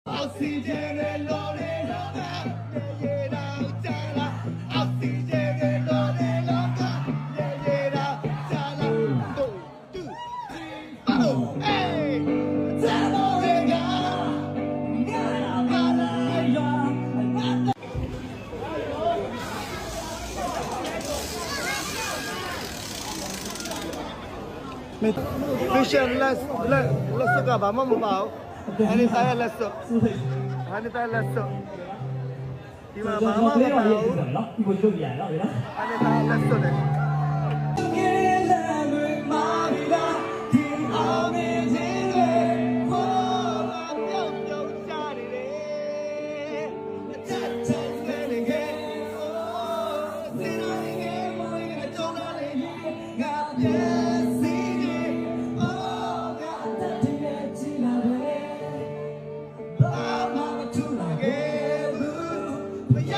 Oxygen lore loga yera chala Oxygen lore loga yera chala 1 2 3 4 hey Zamorega Mission let's go ဘာမှမပါဘူးအနေသားလက်စောအနေသားလက်စောဒီမှာဘာမှမပါဘူးเนาะဒီကိုရုပ်ပြန်တော့ဗျာအနေသားလက်စောတယ်မရ